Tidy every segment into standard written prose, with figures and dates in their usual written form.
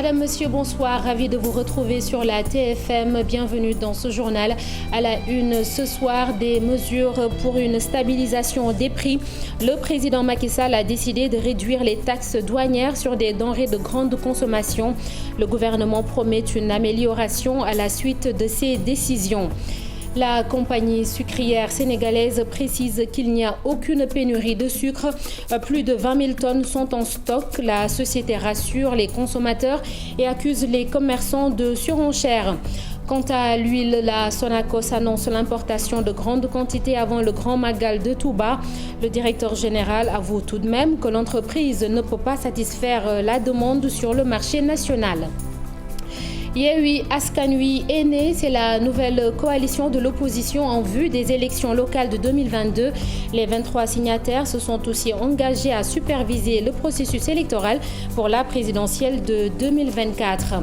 Madame, Monsieur, bonsoir. Ravi de vous retrouver sur la TFM. Bienvenue dans ce journal. À la une ce soir, des mesures pour une stabilisation des prix. Le président Macky Sall a décidé de réduire les taxes douanières sur des denrées de grande consommation. Le gouvernement promet une amélioration à la suite de ces décisions. La compagnie sucrière sénégalaise précise qu'il n'y a aucune pénurie de sucre. Plus de 20 000 tonnes sont en stock. La société rassure les consommateurs et accuse les commerçants de surenchère. Quant à l'huile, la Sonacos annonce l'importation de grandes quantités avant le Grand Magal de Touba. Le directeur général avoue tout de même que l'entreprise ne peut pas satisfaire la demande sur le marché national. Yewwi Askan Wi est née, c'est la nouvelle coalition de l'opposition en vue des élections locales de 2022. Les 23 signataires se sont aussi engagés à superviser le processus électoral pour la présidentielle de 2024.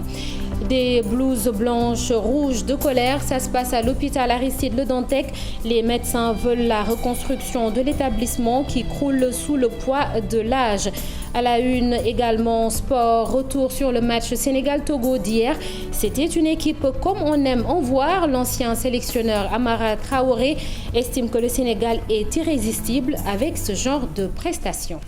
Des blouses blanches, rouges de colère, ça se passe à l'hôpital Aristide Le Dantec. Les médecins veulent la reconstruction de l'établissement qui croule sous le poids de l'âge. À la une également sport, retour sur le match Sénégal-Togo d'hier. C'était une équipe comme on aime en voir. L'ancien sélectionneur Amara Traoré estime que le Sénégal est irrésistible avec ce genre de prestations.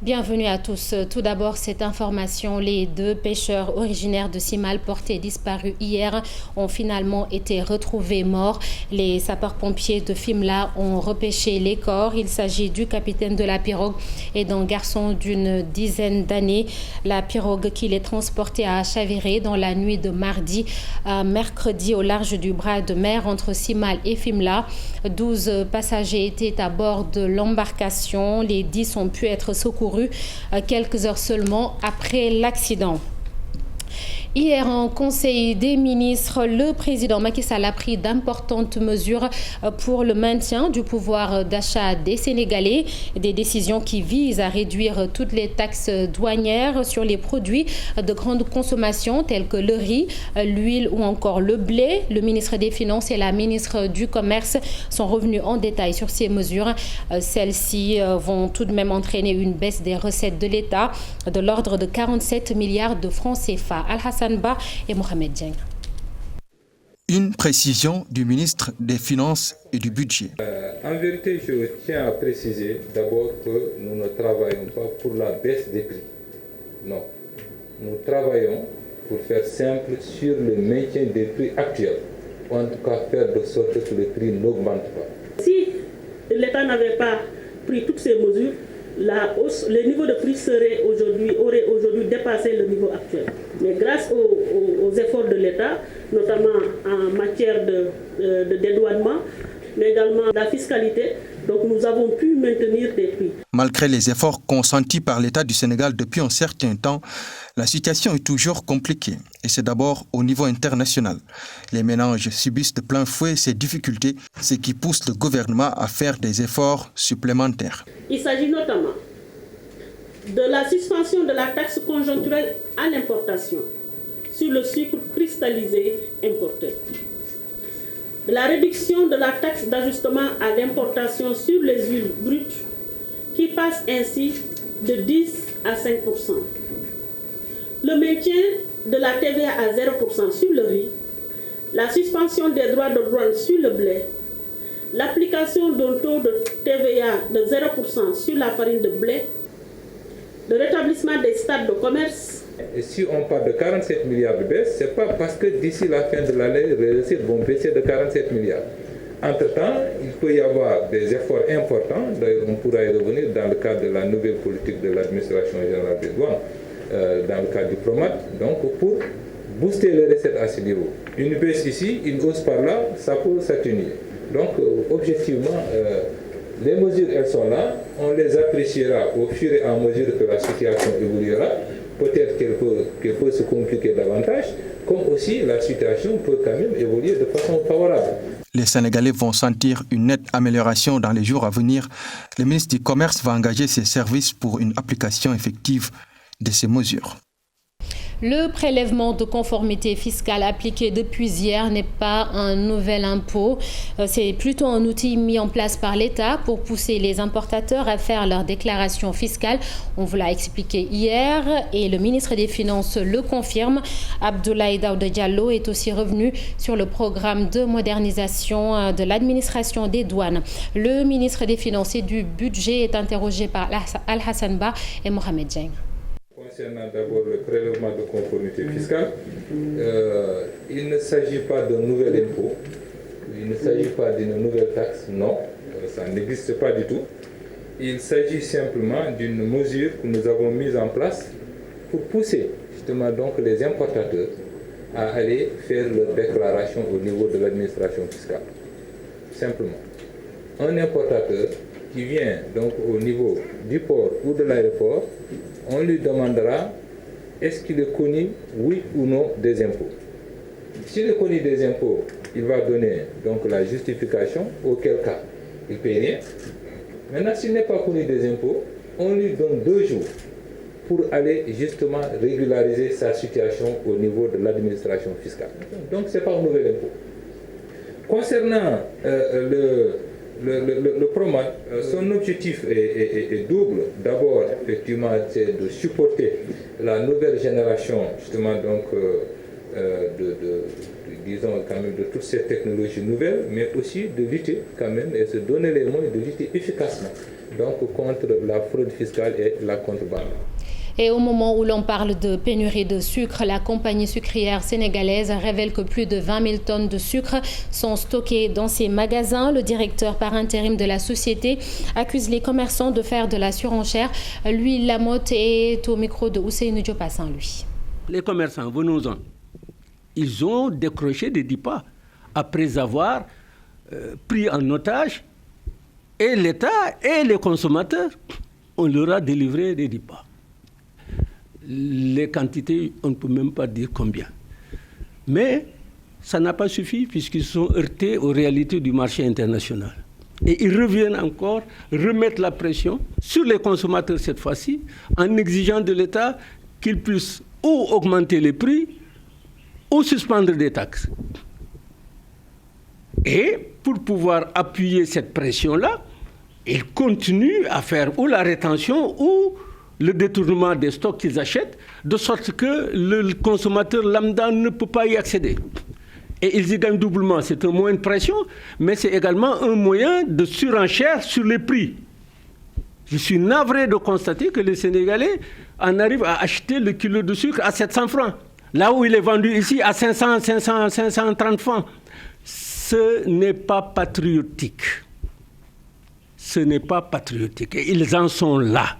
Bienvenue à tous. Tout d'abord, cette information, les deux pêcheurs originaires de Simal portés disparus hier ont finalement été retrouvés morts. Les sapeurs-pompiers de Fimela ont repêché les corps. Il s'agit du capitaine de la pirogue et d'un garçon d'une dizaine d'années. La pirogue qui les transportait a chaviré dans la nuit de mardi à mercredi au large du bras de mer entre Simal et Fimela. 12 passagers étaient à bord de l'embarcation. Les 10 ont pu être secourus quelques heures seulement après l'accident. Hier, en Conseil des ministres, le président Macky Sall a pris d'importantes mesures pour le maintien du pouvoir d'achat des Sénégalais. Des décisions qui visent à réduire toutes les taxes douanières sur les produits de grande consommation tels que le riz, l'huile ou encore le blé. Le ministre des Finances et la ministre du Commerce sont revenus en détail sur ces mesures. Celles-ci vont tout de même entraîner une baisse des recettes de l'État de l'ordre de 47 milliards de francs CFA. Et Mohamed Dieng. Une précision du ministre des Finances et du Budget. En vérité, je tiens à préciser d'abord que nous ne travaillons pas pour la baisse des prix. Non. Nous travaillons, pour faire simple, sur le maintien des prix actuels. Ou en tout cas, faire de sorte que les prix n'augmentent pas. Si l'État n'avait pas pris toutes ces mesures, la hausse, le niveau de prix aurait aujourd'hui dépassé le niveau actuel. Mais grâce aux efforts de l'État, notamment en matière de dédouanement, mais également de la fiscalité, donc nous avons pu maintenir des prix. Malgré les efforts consentis par l'État du Sénégal depuis un certain temps, la situation est toujours compliquée. Et c'est d'abord au niveau international. Les ménages subissent de plein fouet ces difficultés, ce qui pousse le gouvernement à faire des efforts supplémentaires. Il s'agit notamment de la suspension de la taxe conjoncturelle à l'importation sur le sucre cristallisé importé, de la réduction de la taxe d'ajustement à l'importation sur les huiles brutes qui passe ainsi de 10 à 5%, le maintien de la TVA à 0% sur le riz, la suspension des droits de douane sur le blé, l'application d'un taux de TVA de 0% sur la farine de blé, le rétablissement des stades de commerce. Et si on parle de 47 milliards de baisse, ce n'est pas parce que d'ici la fin de l'année, les recettes vont baisser de 47 milliards. Entre-temps, il peut y avoir des efforts importants, d'ailleurs on pourra y revenir dans le cadre de la nouvelle politique de l'administration générale des douanes, dans le cadre du PROMAT, donc pour booster les recettes à ce niveau. Une baisse ici, une hausse par là, ça peut s'atténuer. Donc objectivement, les mesures elles sont là, on les appréciera au fur et à mesure que la situation évoluera. Peut-être qu'elle peut se compliquer davantage, comme aussi la situation peut quand même évoluer de façon favorable. Les Sénégalais vont sentir une nette amélioration dans les jours à venir. Le ministre du Commerce va engager ses services pour une application effective de ces mesures. Le prélèvement de conformité fiscale appliqué depuis hier n'est pas un nouvel impôt. C'est plutôt un outil mis en place par l'État pour pousser les importateurs à faire leur déclaration fiscale. On vous l'a expliqué hier et le ministre des Finances le confirme. Abdoulaye Daouda Diallo est aussi revenu sur le programme de modernisation de l'administration des douanes. Le ministre des Finances et du Budget est interrogé par Al-Hassan Ba et Mohamed Dieng. Concernant d'abord le prélèvement de conformité fiscale, il ne s'agit pas d'un nouvel impôt, il ne s'agit pas d'une nouvelle taxe, non, ça n'existe pas du tout. Il s'agit simplement d'une mesure que nous avons mise en place pour pousser justement donc les importateurs à aller faire leur déclaration au niveau de l'administration fiscale. Simplement. Un importateur qui vient donc au niveau du port ou de l'aéroport, on lui demandera est-ce qu'il est connu, oui ou non, des impôts. S'il est connu des impôts, il va donner donc la justification, auquel cas il ne paye rien. Maintenant, s'il n'est pas connu des impôts, on lui donne 2 jours pour aller justement régulariser sa situation au niveau de l'administration fiscale. Donc, ce n'est pas un nouvel impôt. Concernant le PROMAT, son objectif est double. D'abord, effectivement, c'est de supporter la nouvelle génération, justement, donc, disons, quand même, de toutes ces technologies nouvelles, mais aussi de lutter, quand même, et se donner les moyens de lutter efficacement, donc, contre la fraude fiscale et la contrebande. Et au moment où l'on parle de pénurie de sucre, la compagnie sucrière sénégalaise révèle que plus de 20 000 tonnes de sucre sont stockées dans ses magasins. Le directeur par intérim de la société accuse les commerçants de faire de la surenchère. Lui, Lamotte est au micro de Ousseynou Diop à Saint-Louis. Les commerçants, venons-en. Ils ont décroché des DIPA après avoir pris en otage et l'État et les consommateurs. On leur a délivré des DIPA. Les quantités, on ne peut même pas dire combien. Mais ça n'a pas suffi puisqu'ils sont heurtés aux réalités du marché international. Et ils reviennent encore remettre la pression sur les consommateurs cette fois-ci en exigeant de l'État qu'il puisse ou augmenter les prix ou suspendre des taxes. Et pour pouvoir appuyer cette pression-là, ils continuent à faire ou la rétention ou le détournement des stocks qu'ils achètent, de sorte que le consommateur lambda ne peut pas y accéder. Et ils y gagnent doublement. C'est un moyen de pression, mais c'est également un moyen de surenchère sur les prix. Je suis navré de constater que les Sénégalais en arrivent à acheter le kilo de sucre à 700 francs, là où il est vendu ici à 530 francs. Ce n'est pas patriotique. Ce n'est pas patriotique. Et ils en sont là.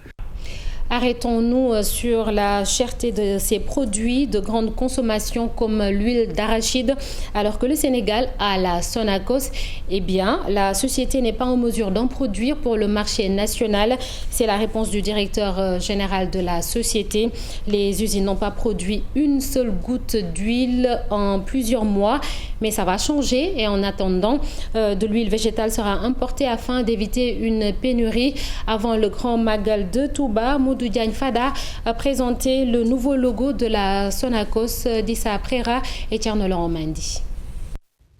Arrêtons-nous sur la cherté de ces produits de grande consommation comme l'huile d'arachide. Alors que le Sénégal a la Sonacos, eh bien, la société n'est pas en mesure d'en produire pour le marché national. C'est la réponse du directeur général de la société. Les usines n'ont pas produit une seule goutte d'huile en plusieurs mois, mais ça va changer. Et en attendant, de l'huile végétale sera importée afin d'éviter une pénurie. Avant le grand Magal de Touba, Modou Diagne Fada a présenté le nouveau logo de la Sonacos d'Issa Prera et Thierno Laurent Mendy.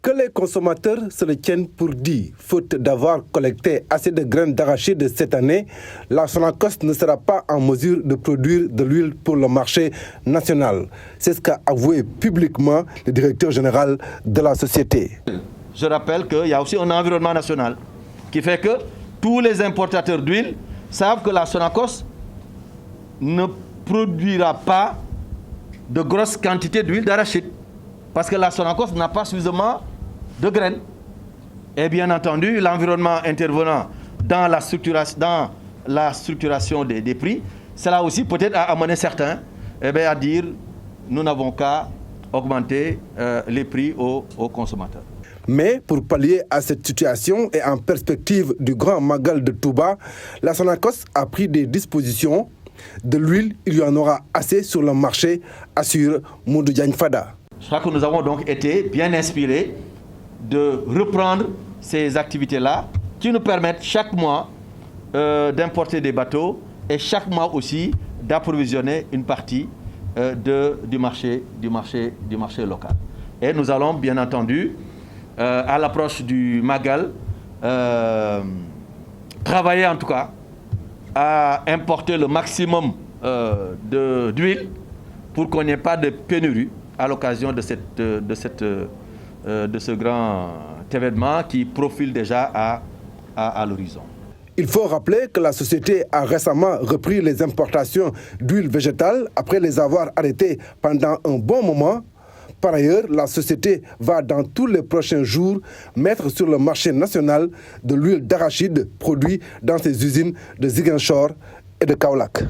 Que les consommateurs se le tiennent pour dit, faute d'avoir collecté assez de graines d'arachide cette année, la Sonacos ne sera pas en mesure de produire de l'huile pour le marché national. C'est ce qu'a avoué publiquement le directeur général de la société. Je rappelle qu'il y a aussi un environnement national qui fait que tous les importateurs d'huile savent que la Sonacos ne produira pas de grosses quantités d'huile d'arachide parce que la Sonacos n'a pas suffisamment de graines. Et bien entendu, l'environnement intervenant dans la structuration des prix, cela aussi peut-être a amené certains à dire nous n'avons qu'à augmenter les prix aux consommateurs. Mais pour pallier à cette situation et en perspective du grand Magal de Touba, la Sonacos a pris des dispositions. De l'huile, il y en aura assez sur le marché, assure Modou Diagne Fada. Je crois que nous avons donc été bien inspirés de reprendre ces activités-là qui nous permettent chaque mois d'importer des bateaux et chaque mois aussi d'approvisionner une partie du marché local. Et nous allons bien entendu, à l'approche du Magal, travailler en tout cas à importer le maximum d'huile pour qu'on n'ait pas de pénurie à l'occasion de ce grand événement qui profile déjà à l'horizon. Il faut rappeler que la société a récemment repris les importations d'huile végétale après les avoir arrêtées pendant un bon moment. Par ailleurs, la société va dans tous les prochains jours mettre sur le marché national de l'huile d'arachide produite dans ses usines de Ziguinchor et de Kaolack.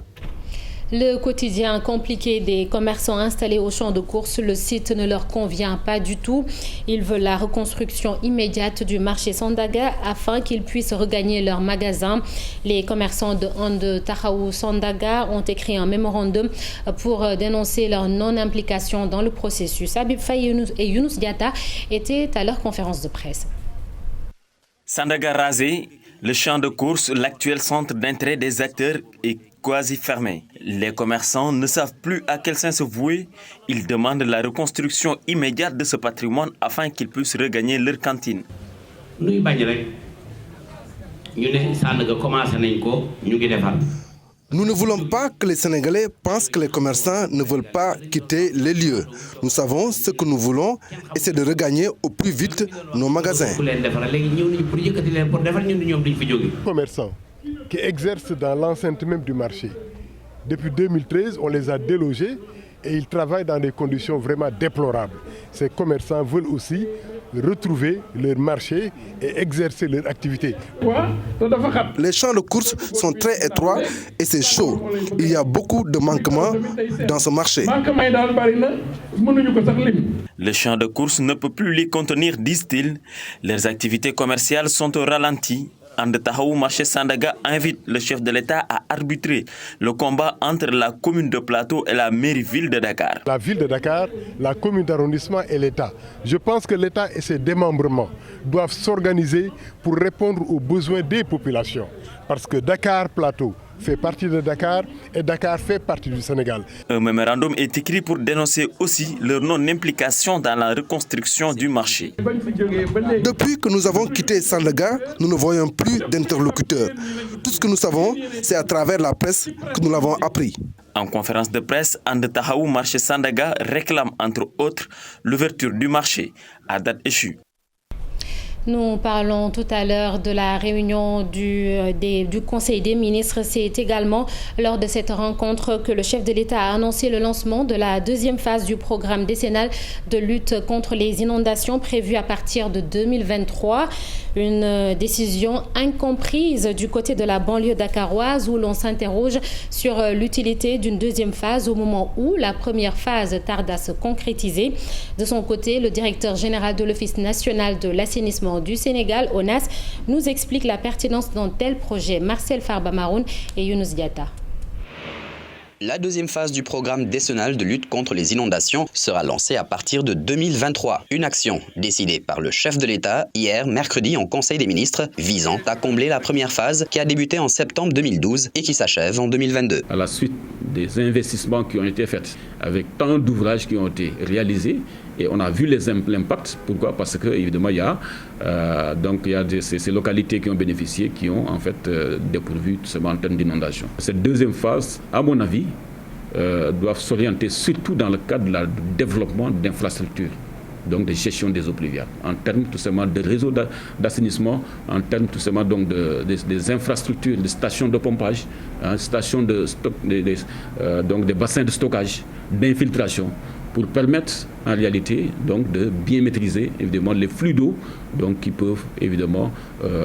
Le quotidien compliqué des commerçants installés au champ de course, le site ne leur convient pas du tout. Ils veulent la reconstruction immédiate du marché Sandaga afin qu'ils puissent regagner leurs magasins. Les commerçants de Ande Tahaou Sandaga ont écrit un mémorandum pour dénoncer leur non-implication dans le processus. Habib Faye et Younous Diatta étaient à leur conférence de presse. Sandaga rasé, le champ de course, l'actuel centre d'intérêt des acteurs est quasi fermé. Les commerçants ne savent plus à quel sens se vouer. Ils demandent la reconstruction immédiate de ce patrimoine afin qu'ils puissent regagner leur cantine. Nous ne voulons pas que les Sénégalais pensent que les commerçants ne veulent pas quitter les lieux. Nous savons ce que nous voulons et c'est de regagner au plus vite nos magasins. Commerçants qui exercent dans l'enceinte même du marché. Depuis 2013, on les a délogés et ils travaillent dans des conditions vraiment déplorables. Ces commerçants veulent aussi retrouver leur marché et exercer leur activité. Les champs de course sont très étroits et c'est chaud. Il y a beaucoup de manquements dans ce marché. Le champ de course ne peut plus les contenir, disent-ils. Leurs activités commerciales sont au ralenti. Ande Tahaou Marché Sandaga invite le chef de l'État à arbitrer le combat entre la commune de Plateau et la mairie-ville de Dakar. La ville de Dakar, la commune d'arrondissement et l'État. Je pense que l'État et ses démembrements doivent s'organiser pour répondre aux besoins des populations. Parce que Dakar-Plateau fait partie de Dakar et Dakar fait partie du Sénégal. Un mémorandum est écrit pour dénoncer aussi leur non-implication dans la reconstruction du marché. Depuis que nous avons quitté Sandaga, nous ne voyons plus d'interlocuteurs. Tout ce que nous savons, c'est à travers la presse que nous l'avons appris. En conférence de presse, Ande Tahaou Marché Sandaga réclame entre autres l'ouverture du marché à date échue. Nous parlons tout à l'heure de la réunion du Conseil des ministres. C'est également lors de cette rencontre que le chef de l'État a annoncé le lancement de la deuxième phase du programme décennal de lutte contre les inondations prévue à partir de 2023. Une décision incomprise du côté de la banlieue dakaroise où l'on s'interroge sur l'utilité d'une deuxième phase au moment où la première phase tarde à se concrétiser. De son côté, le directeur général de l'Office national de l'assainissement du Sénégal, ONAS, nous explique la pertinence d'un tel projet. Marcel Farba-Maroun et Younous Diatta. La deuxième phase du programme décennal de lutte contre les inondations sera lancée à partir de 2023. Une action décidée par le chef de l'État hier, mercredi, en Conseil des ministres, visant à combler la première phase qui a débuté en septembre 2012 et qui s'achève en 2022. À la suite des investissements qui ont été faits, avec tant d'ouvrages qui ont été réalisés, et on a vu l'impact. Pourquoi? Parce que évidemment il y a ces localités qui ont bénéficié, qui ont en fait dépourvu tout simplement en termes d'inondation. Cette deuxième phase, à mon avis, doit s'orienter surtout dans le cadre du développement d'infrastructures, donc de gestion des eaux pluviales, en termes tout simplement de réseaux d'assainissement, en termes tout simplement donc des infrastructures, des stations de pompage, stations de stock, donc des bassins de stockage, d'infiltration, pour permettre en réalité donc de bien maîtriser évidemment les flux d'eau donc qui peuvent évidemment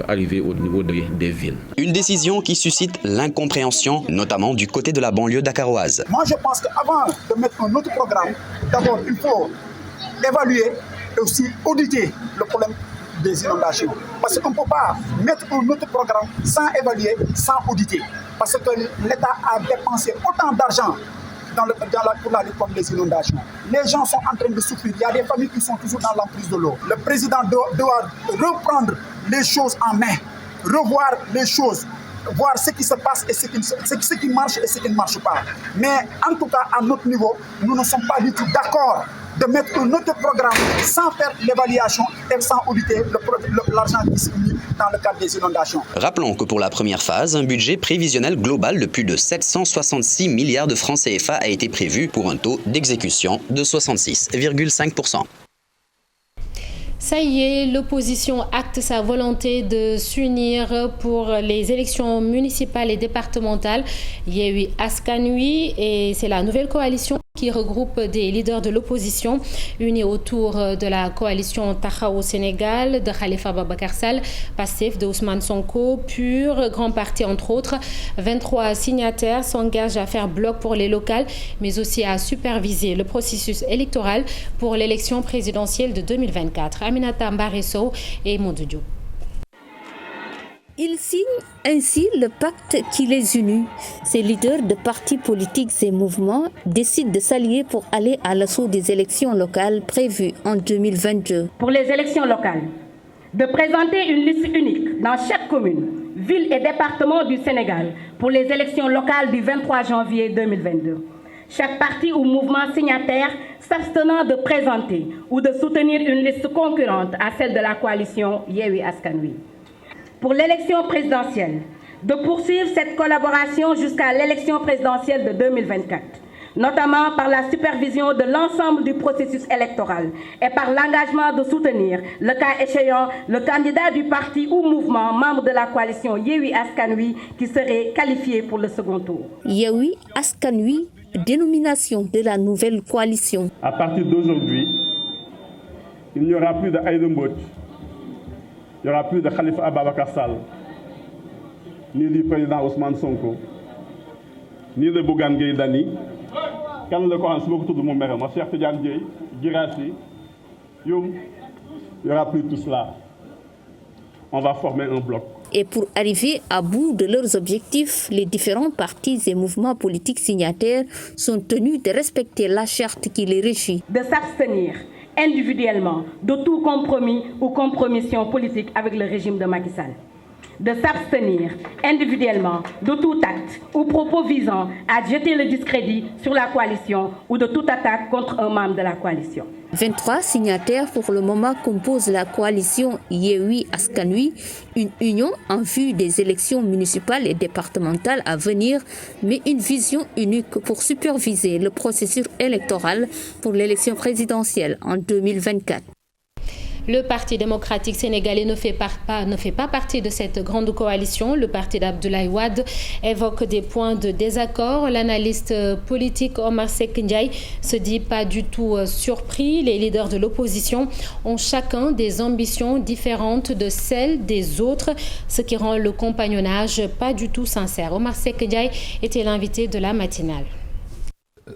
arriver au niveau des villes. Une décision qui suscite l'incompréhension, notamment du côté de la banlieue dakaroise. Moi je pense qu'avant de mettre un autre programme, d'abord il faut évaluer et aussi auditer le problème des inondations. Parce qu'on ne peut pas mettre un autre programme sans évaluer, sans auditer. Parce que l'État a dépensé autant d'argent pour la lutte contre les inondations. Les gens sont en train de souffrir. Il y a des familles qui sont toujours dans l'emprise de l'eau. Le président doit reprendre les choses en main, revoir les choses voir ce qui se passe et ce qui marche et ce qui ne marche pas. Mais en tout cas, à notre niveau, nous ne sommes pas du tout d'accord de mettre un autre programme sans faire l'évaluation et sans auditer l'argent qui s'est mis dans le cadre des inondations. Rappelons que pour la première phase, un budget prévisionnel global de plus de 766 milliards de francs CFA a été prévu pour un taux d'exécution de 66,5%. Ça y est, l'opposition acte sa volonté de s'unir pour les élections municipales et départementales. Yewwi Askan Wi, et c'est la nouvelle coalition qui regroupe des leaders de l'opposition unis autour de la coalition Taxawu Sénégal de Khalifa Ababacar Sall, Pastef de Ousmane Sonko, PUR, Grand Parti entre autres. 23 signataires s'engagent à faire bloc pour les locales, mais aussi à superviser le processus électoral pour l'élection présidentielle de 2024. Aminata Mbaresso et Modou Diop. Ils signent ainsi le pacte qui les unit. Ces leaders de partis politiques et mouvements décident de s'allier pour aller à l'assaut des élections locales prévues en 2022. Pour les élections locales, de présenter une liste unique dans chaque commune, ville et département du Sénégal pour les élections locales du 23 janvier 2022. Chaque parti ou mouvement signataire s'abstenant de présenter ou de soutenir une liste concurrente à celle de la coalition Yewwi Askan Wi. Pour l'élection présidentielle, de poursuivre cette collaboration jusqu'à l'élection présidentielle de 2024, notamment par la supervision de l'ensemble du processus électoral et par l'engagement de soutenir, le cas échéant, le candidat du parti ou mouvement membre de la coalition Yewwi Askan Wi qui serait qualifié pour le second tour. Yewwi Askan Wi, dénomination de la nouvelle coalition. À partir d'aujourd'hui, il n'y aura plus de Aïda Mbodj, il n'y aura plus de Khalifa Ababacar Sall, ni du président Ousmane Sonko, ni de Bougane Gueye Dany. Quand le Coran se moque de mon mère, mon cher Tidiane Dièye, Guirassy, Youm, il n'y aura plus tout cela. On va former un bloc. Et pour arriver à bout de leurs objectifs, les différents partis et mouvements politiques signataires sont tenus de respecter la charte qui les régit. De s'abstenir individuellement de tout compromis ou compromission politique avec le régime de Macky Sall. De s'abstenir individuellement de tout acte ou propos visant à jeter le discrédit sur la coalition ou de toute attaque contre un membre de la coalition. 23 signataires pour le moment composent la coalition Yewwi Askan Wi, une union en vue des élections municipales et départementales à venir, mais une vision unique pour superviser le processus électoral pour l'élection présidentielle en 2024. Le Parti démocratique sénégalais ne fait pas partie de cette grande coalition. Le parti d'Abdoulaye Wade évoque des points de désaccord. L'analyste politique Omar Seck Ndiaye se dit pas du tout surpris. Les leaders de l'opposition ont chacun des ambitions différentes de celles des autres, ce qui rend le compagnonnage pas du tout sincère. Omar Seck Ndiaye était l'invité de la matinale.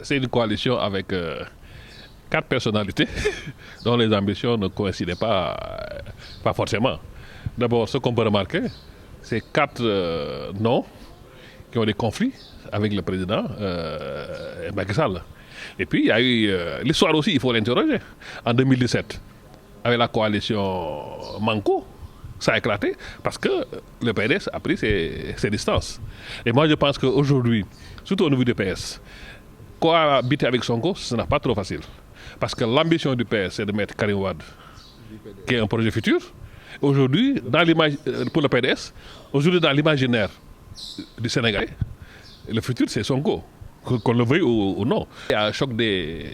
C'est une coalition avec 4 personnalités dont les ambitions ne coïncidaient pas forcément. D'abord, ce qu'on peut remarquer, c'est 4 noms qui ont des conflits avec le président Macky Sall. Et puis, il y a eu l'histoire aussi, il faut l'interroger. En 2017, avec la coalition Manko, ça a éclaté parce que le PDS a pris ses distances. Et moi, je pense qu'aujourd'hui, surtout au niveau du PS, cohabiter avec Sonko, ce n'est pas trop facile. Parce que l'ambition du PS, c'est de mettre Karim Wade, qui est un projet futur. Aujourd'hui, pour le PDS, aujourd'hui dans l'imaginaire du Sénégal, le futur c'est Sonko, qu'on le veuille ou non. Il y a un choc des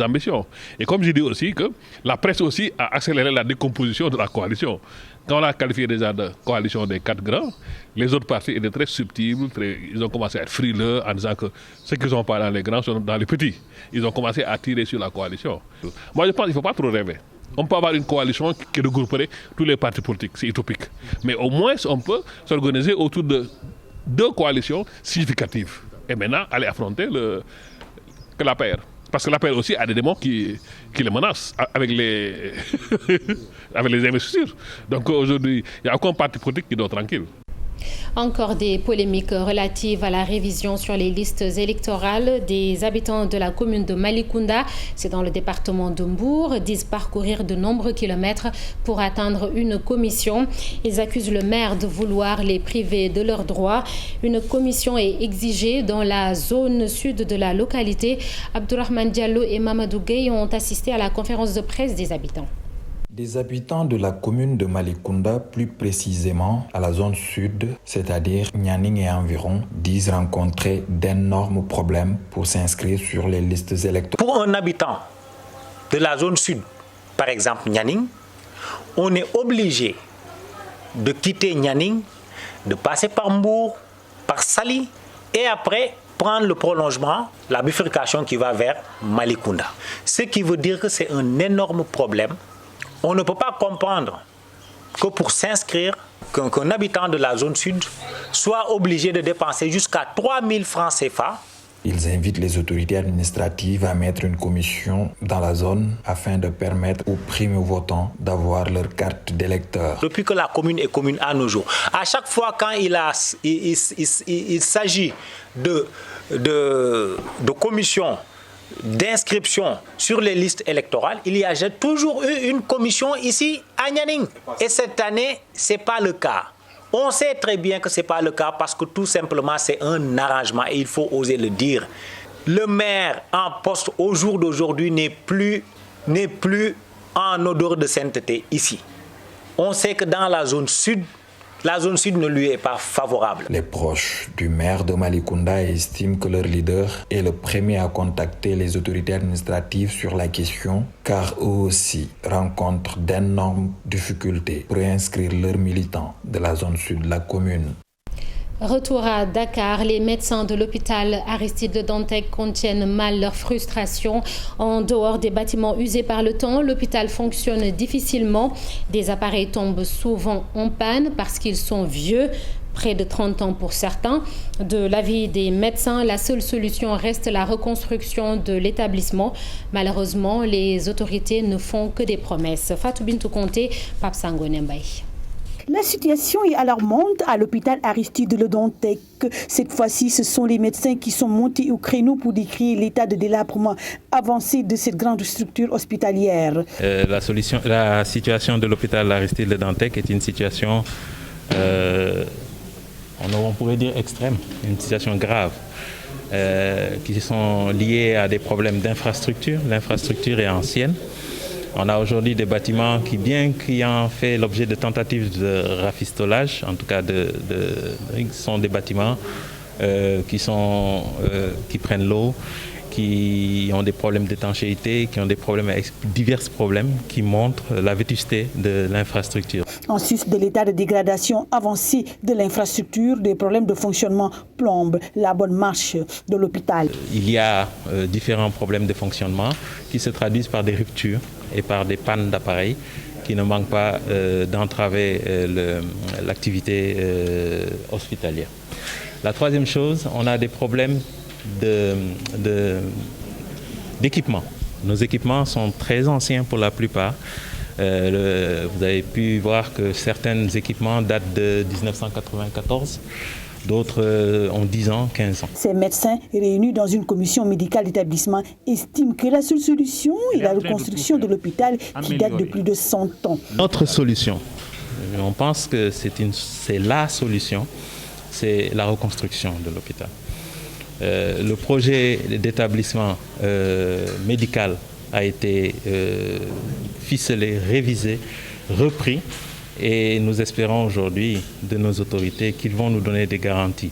ambitions. Et comme je dis aussi que la presse aussi a accéléré la décomposition de la coalition. Quand on l'a qualifié déjà de coalition des 4 grands, les autres partis étaient très subtils, ils ont commencé à être frileux en disant que ceux qui ne sont pas dans les grands sont dans les petits. Ils ont commencé à tirer sur la coalition. Moi je pense qu'il ne faut pas trop rêver. On peut avoir une coalition qui regrouperait tous les partis politiques, c'est utopique. Mais au moins on peut s'organiser autour de 2 coalitions significatives. Et maintenant aller affronter la paire. Parce que la paire aussi a des démons qui les menacent avec avec les investitures. Donc aujourd'hui, il n'y a aucun parti politique qui dort tranquille. Encore des polémiques relatives à la révision sur les listes électorales des habitants de la commune de Malicounda. C'est dans le département de Mbour. Disent parcourir de nombreux kilomètres pour atteindre une commission. Ils accusent le maire de vouloir les priver de leurs droits. Une commission est exigée dans la zone sud de la localité. Abdourahmane Diallo et Mamadou Gueye ont assisté à la conférence de presse des habitants. Des habitants de la commune de Malicounda, plus précisément à la zone sud, c'est-à-dire Nianing et environ, disent rencontrer d'énormes problèmes pour s'inscrire sur les listes électorales. Pour un habitant de la zone sud, par exemple Nianing, on est obligé de quitter Nianing, de passer par Mbour, par Sali et après prendre le prolongement, la bifurcation qui va vers Malicounda. Ce qui veut dire que c'est un énorme problème. On ne peut pas comprendre que pour s'inscrire, qu'un habitant de la zone sud soit obligé de dépenser jusqu'à 3 000 francs CFA. Ils invitent les autorités administratives à mettre une commission dans la zone afin de permettre aux primo-votants d'avoir leur carte d'électeur. Depuis que la commune est commune à nos jours, à chaque fois quand il s'agit de commission d'inscription sur les listes électorales, il y a toujours eu une commission ici à Nianing. Et cette année, ce n'est pas le cas. On sait très bien que ce n'est pas le cas parce que tout simplement c'est un arrangement et il faut oser le dire. Le maire en poste au jour d'aujourd'hui n'est plus en odeur de sainteté ici. On sait que dans la zone sud ne lui est pas favorable. Les proches du maire de Malicounda estiment que leur leader est le premier à contacter les autorités administratives sur la question, car eux aussi rencontrent d'énormes difficultés pour inscrire leurs militants de la zone sud de la commune. Retour à Dakar, les médecins de l'hôpital Aristide Le Dantec contiennent mal leur frustration. En dehors des bâtiments usés par le temps, l'hôpital fonctionne difficilement. Des appareils tombent souvent en panne parce qu'ils sont vieux, près de 30 ans pour certains. De l'avis des médecins, la seule solution reste la reconstruction de l'établissement. Malheureusement, les autorités ne font que des promesses. Fatou Bintou Conté, Pape Sangone Mbaye. La situation est alarmante à l'hôpital Aristide Le Dantec. Cette fois-ci, ce sont les médecins qui sont montés au créneau pour décrire l'état de délabrement avancé de cette grande structure hospitalière. La situation de l'hôpital Aristide Le Dantec est une situation, on pourrait dire extrême, une situation grave. Qui sont liées à des problèmes d'infrastructure. L'infrastructure est ancienne. On a aujourd'hui des bâtiments qui, bien qu'ayant fait l'objet de tentatives de rafistolage, en tout cas sont des bâtiments qui prennent l'eau, qui ont des problèmes d'étanchéité, qui ont des problèmes avec divers problèmes qui montrent la vétusté de l'infrastructure. En sus de l'état de dégradation avancé de l'infrastructure, des problèmes de fonctionnement plombent la bonne marche de l'hôpital. Il y a différents problèmes de fonctionnement qui se traduisent par des ruptures et par des pannes d'appareils qui ne manquent pas d'entraver l'activité hospitalière. La troisième chose, on a des problèmes d'équipement. Nos équipements sont très anciens pour la plupart. Vous avez pu voir que certains équipements datent de 1994. D'autres ont 10 ans, 15 ans. Ces médecins réunis dans une commission médicale d'établissement estiment que la seule solution est la reconstruction de l'hôpital qui date de plus de 100 ans. Notre solution, on pense que c'est la solution, c'est la reconstruction de l'hôpital. Le projet d'établissement médical a été ficelé, révisé, repris. Et nous espérons aujourd'hui de nos autorités qu'ils vont nous donner des garanties.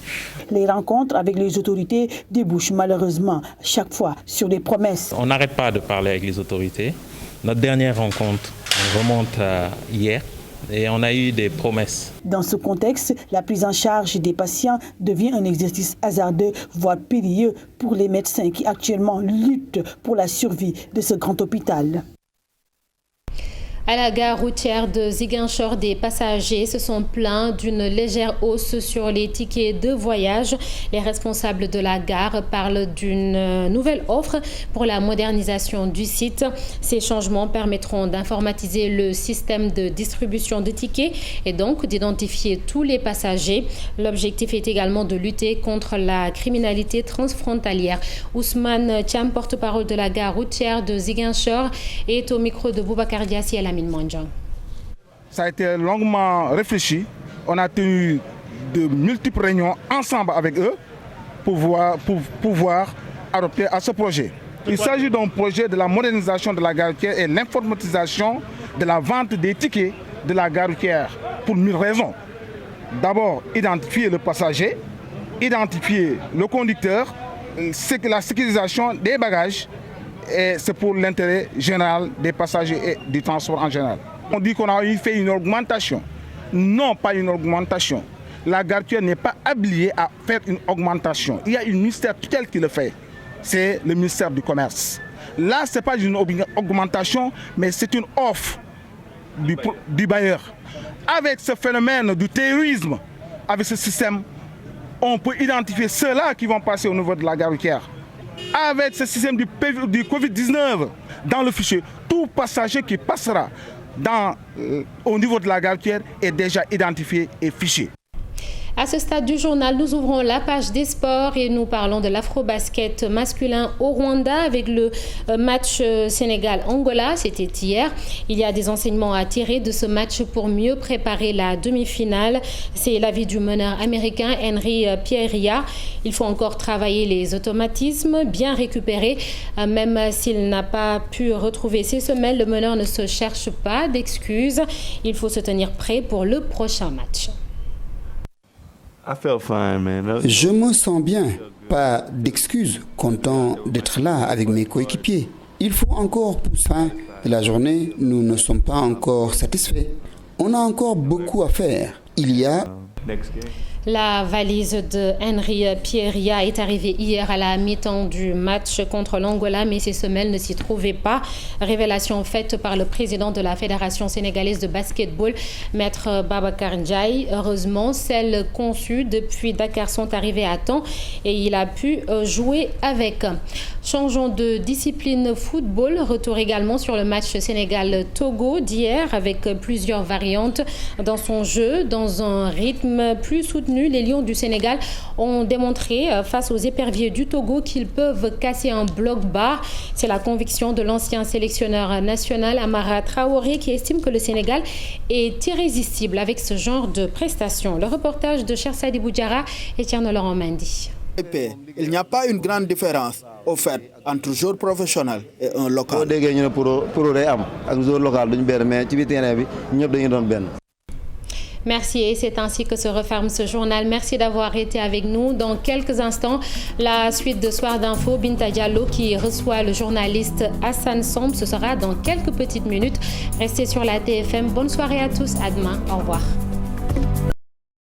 Les rencontres avec les autorités débouchent malheureusement chaque fois sur des promesses. On n'arrête pas de parler avec les autorités. Notre dernière rencontre remonte à hier et on a eu des promesses. Dans ce contexte, la prise en charge des patients devient un exercice hasardeux, voire périlleux pour les médecins qui actuellement luttent pour la survie de ce grand hôpital. À la gare routière de Ziguinchor, des passagers se sont plaints d'une légère hausse sur les tickets de voyage. Les responsables de la gare parlent d'une nouvelle offre pour la modernisation du site. Ces changements permettront d'informatiser le système de distribution de tickets et donc d'identifier tous les passagers. L'objectif est également de lutter contre la criminalité transfrontalière. Ousmane Thiam, porte-parole de la gare routière de Ziguinchor, est au micro de Boubacar Diassi et Lamine Mondjan. Ça a été longuement réfléchi. On a tenu de multiples réunions ensemble avec eux pour pouvoir adopter à ce projet. Il s'agit d'un projet de la modernisation de la gare routière et l'informatisation de la vente des tickets de la gare routière pour 1000 raisons. D'abord, identifier le passager, identifier le conducteur, la sécurisation des bagages, et c'est pour l'intérêt général des passagers et du transport en général. On dit qu'on a fait une augmentation. Non, pas une augmentation. La gare routière n'est pas habilitée à faire une augmentation. Il y a un ministère tutelle qui le fait. C'est le ministère du Commerce. Là, ce n'est pas une augmentation, mais c'est une offre du bailleur. Avec ce phénomène du terrorisme, avec ce système, on peut identifier ceux-là qui vont passer au niveau de la gare routière. Avec ce système du Covid-19 dans le fichier, tout passager qui passera au niveau de la gare routière est déjà identifié et fiché. À ce stade du journal, nous ouvrons la page des sports et nous parlons de l'afro-basket masculin au Rwanda avec le match Sénégal-Angola. C'était hier. Il y a des enseignements à tirer de ce match pour mieux préparer la demi-finale. C'est l'avis du meneur américain Henry Pierria. Il faut encore travailler les automatismes, bien récupérer. Même s'il n'a pas pu retrouver ses semelles, le meneur ne se cherche pas d'excuses. Il faut se tenir prêt pour le prochain match. Je me sens bien, pas d'excuses, content d'être là avec mes coéquipiers. Il faut encore pour fin de la journée, nous ne sommes pas encore satisfaits. On a encore beaucoup à faire. Il y a... La valise de Henry Pierria est arrivée hier à la mi-temps du match contre l'Angola, mais ses semelles ne s'y trouvaient pas. Révélation faite par le président de la Fédération sénégalaise de basketball, Maître Babacar Ndiaye. Heureusement, celles conçues depuis Dakar sont arrivées à temps et il a pu jouer avec. Changeons de discipline football. Retour également sur le match Sénégal-Togo d'hier avec plusieurs variantes dans son jeu, dans un rythme plus soutenu. Les Lions du Sénégal ont démontré face aux éperviers du Togo qu'ils peuvent casser un bloc bas. C'est la conviction de l'ancien sélectionneur national Amara Traoré qui estime que le Sénégal est irrésistible avec ce genre de prestations. Le reportage de Cher Sadi Boudjara et Tierno Laurent Mendy. Il n'y a pas une grande différence au fait entre un joueur professionnel et un local. Merci et c'est ainsi que se referme ce journal. Merci d'avoir été avec nous. Dans quelques instants, la suite de Soir d'Info, Binta Diallo qui reçoit le journaliste Hassan Somb. Ce sera dans quelques petites minutes. Restez sur la TFM. Bonne soirée à tous. À demain. Au revoir.